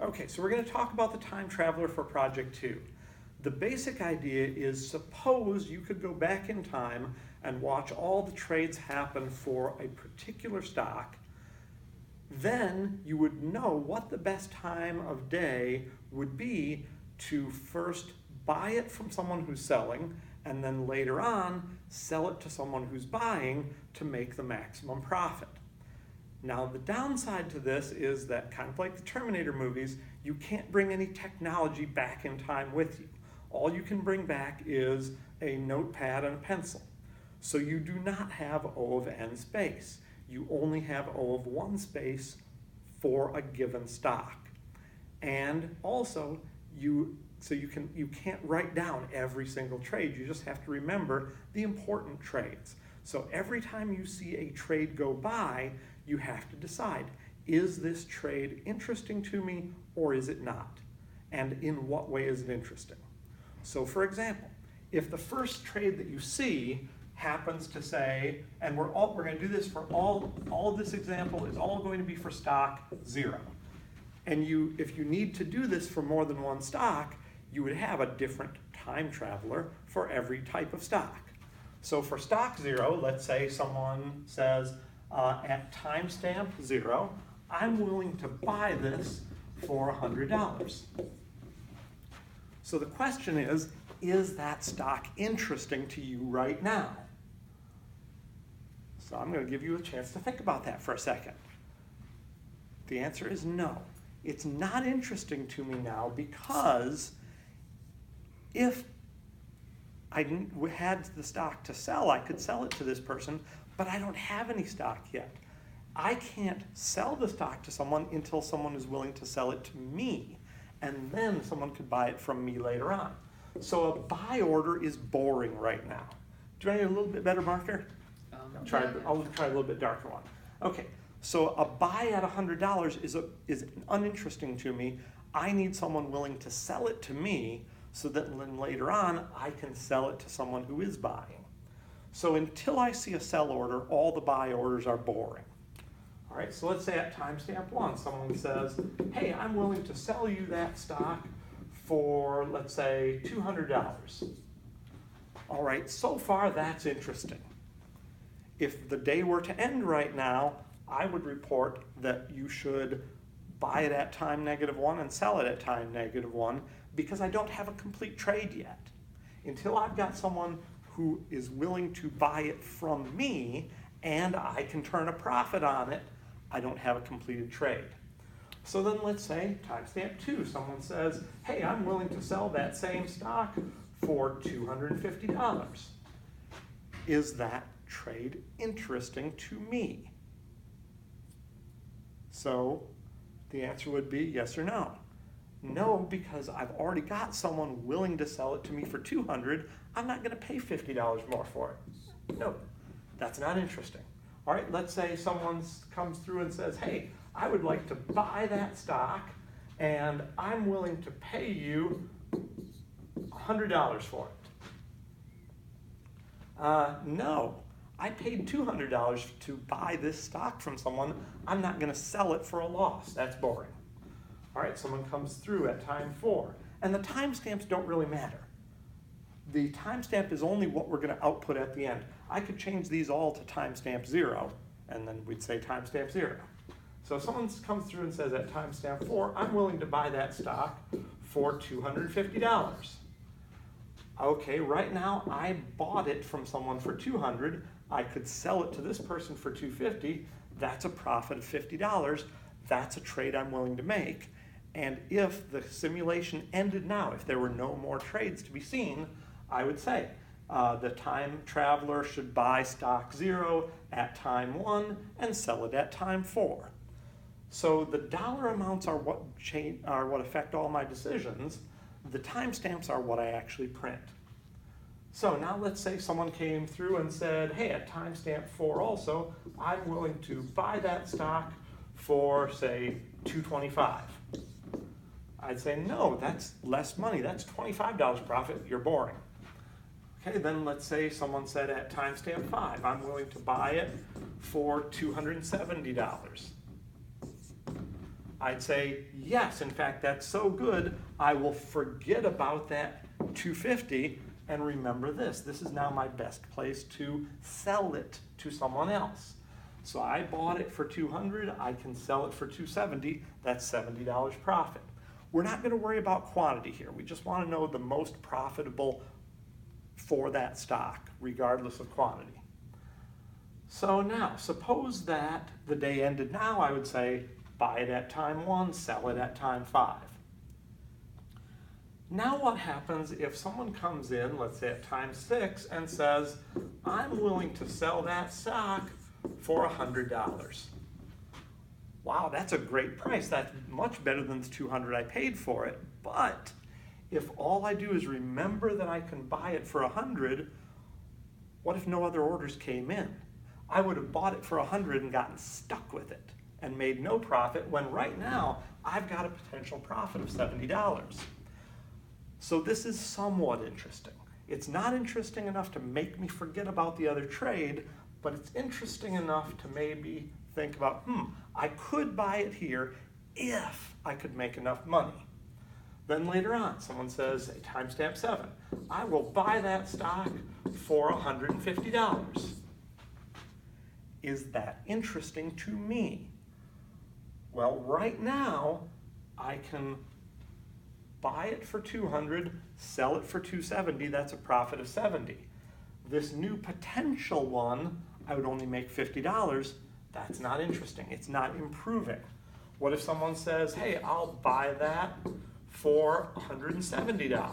Okay, so we're going to talk about the time traveler for project 2. The basic idea is, suppose you could go back in time and watch all the trades happen for a particular stock. Then you would know what the best time of day would be to first buy it from someone who's selling, and then later on sell it to someone who's buying to make the maximum profit. Now, the downside to this is that, kind of like the Terminator movies, you can't bring any technology back in time with you. All you can bring back is a notepad and a pencil. So you do not have O of n space. You only have O of 1 space for a given stock. And also, you can't write down every single trade. You just have to remember the important trades. So every time you see a trade go by, you have to decide, is this trade interesting to me or is it not? And in what way is it interesting? So for example, if the first trade that you see happens to say, and we're going to do this for all of this example is all going to be for stock 0. And if you need to do this for more than one stock, you would have a different time traveler for every type of stock. So for stock 0, let's say someone says, at timestamp 0, I'm willing to buy this for $100. So the question is that stock interesting to you right now? So I'm going to give you a chance to think about that for a second. The answer is no. It's not interesting to me now because if I had the stock to sell, I could sell it to this person, but I don't have any stock yet. I can't sell the stock to someone until someone is willing to sell it to me, and then someone could buy it from me later on. So a buy order is boring right now. Do you want a little bit better marker? I'll try a little bit darker one. Okay, so a buy at $100 is uninteresting to me. I need someone willing to sell it to me so that then later on I can sell it to someone who is buying. So until I see a sell order, all the buy orders are boring. All right, so let's say at timestamp 1, someone says, hey, I'm willing to sell you that stock for, let's say, $200. All right, so far that's interesting. If the day were to end right now, I would report that you should buy it at time -1 and sell it at time -1 because I don't have a complete trade yet. Until I've got someone who is willing to buy it from me and I can turn a profit on it, I don't have a completed trade. So then let's say timestamp 2, someone says, hey, I'm willing to sell that same stock for $250. Is that trade interesting to me? So the answer would be yes or no. No, because I've already got someone willing to sell it to me for $200. I'm not going to pay $50 more for it. No, that's not interesting. All right, let's say someone comes through and says, hey, I would like to buy that stock and I'm willing to pay you $100 for it. No, I paid $200 to buy this stock from someone. I'm not going to sell it for a loss. That's boring. All right, someone comes through at time 4, and the timestamps don't really matter. The timestamp is only what we're going to output at the end. I could change these all to timestamp 0, and then we'd say timestamp 0. So if someone comes through and says at timestamp 4, I'm willing to buy that stock for $250. Okay, right now I bought it from someone for $200. I could sell it to this person for $250. That's a profit of $50. That's a trade I'm willing to make. And if the simulation ended now, if there were no more trades to be seen, I would say the time traveler should buy stock 0 at time 1 and sell it at time 4. So the dollar amounts are what affect all my decisions. The timestamps are what I actually print. So now let's say someone came through and said, hey, at timestamp 4 also, I'm willing to buy that stock for, say, $225. I'd say, no, that's less money. That's $25 profit. You're boring. Okay, then let's say someone said at timestamp 5, I'm willing to buy it for $270. I'd say, yes, in fact, that's so good, I will forget about that 250 and remember this. This is now my best place to sell it to someone else. So I bought it for 200, I can sell it for 270, that's $70 profit. We're not going to worry about quantity here. We just want to know the most profitable for that stock, regardless of quantity. So now, suppose that the day ended now, I would say buy it at time 1, sell it at time 5. Now what happens if someone comes in, let's say at time 6, and says, I'm willing to sell that stock for $100. Wow, that's a great price. That's much better than the $200 I paid for it. But if all I do is remember that I can buy it for $100, what if no other orders came in? I would have bought it for $100 and gotten stuck with it and made no profit when right now I've got a potential profit of $70. So this is somewhat interesting. It's not interesting enough to make me forget about the other trade, but it's interesting enough to maybe think about, I could buy it here if I could make enough money. Then later on, someone says, timestamp 7, I will buy that stock for $150. Is that interesting to me? Well, right now, I can buy it for 200, sell it for 270, that's a profit of 70. This new potential one, I would only make $50, that's not interesting, it's not improving. What if someone says, hey, I'll buy that for $170?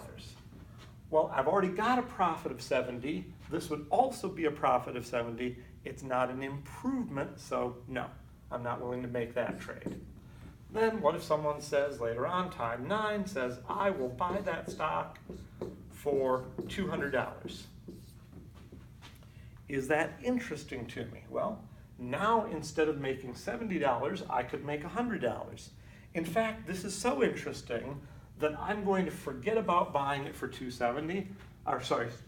Well, I've already got a profit of 70, this would also be a profit of 70, it's not an improvement, so no, I'm not willing to make that trade. Then what if someone says later on, time 9, says, I will buy that stock for $200. Is that interesting to me? Well, now instead of making $70, I could make $100. In fact, this is so interesting that I'm going to forget about buying it for $270,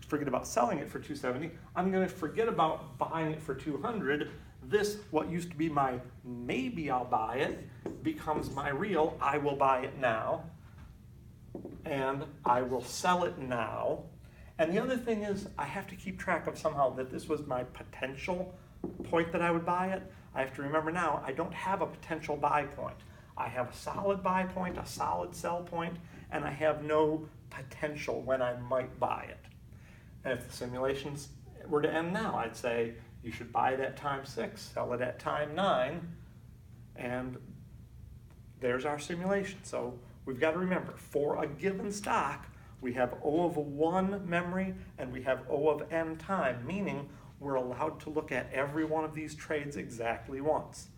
forget about selling it for $270. I'm going to forget about buying it for $200. This, what used to be my maybe I'll buy it, becomes my real I will buy it now, and I will sell it now. And the other thing is I have to keep track of somehow that this was my potential point that I would buy it. I have to remember now I don't have a potential buy point. I have a solid buy point, a solid sell point, and I have no potential when I might buy it. And if the simulations were to end now, I'd say you should buy it at time 6, sell it at time 9, and there's our simulation. So we've got to remember, for a given stock, we have O of 1 memory and we have O of n time, meaning we're allowed to look at every one of these trades exactly once.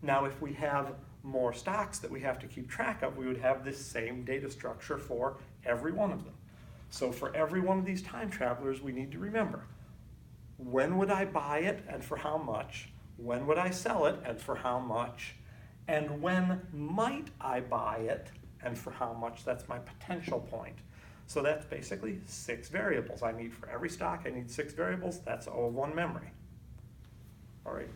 Now, if we have more stocks that we have to keep track of, we would have this same data structure for every one of them. So for every one of these time travelers, we need to remember, when would I buy it and for how much? When would I sell it and for how much? And when might I buy it and for how much? That's my potential point. So that's basically 6 variables. I need for every stock, I need 6 variables. That's O of 1 memory. All right.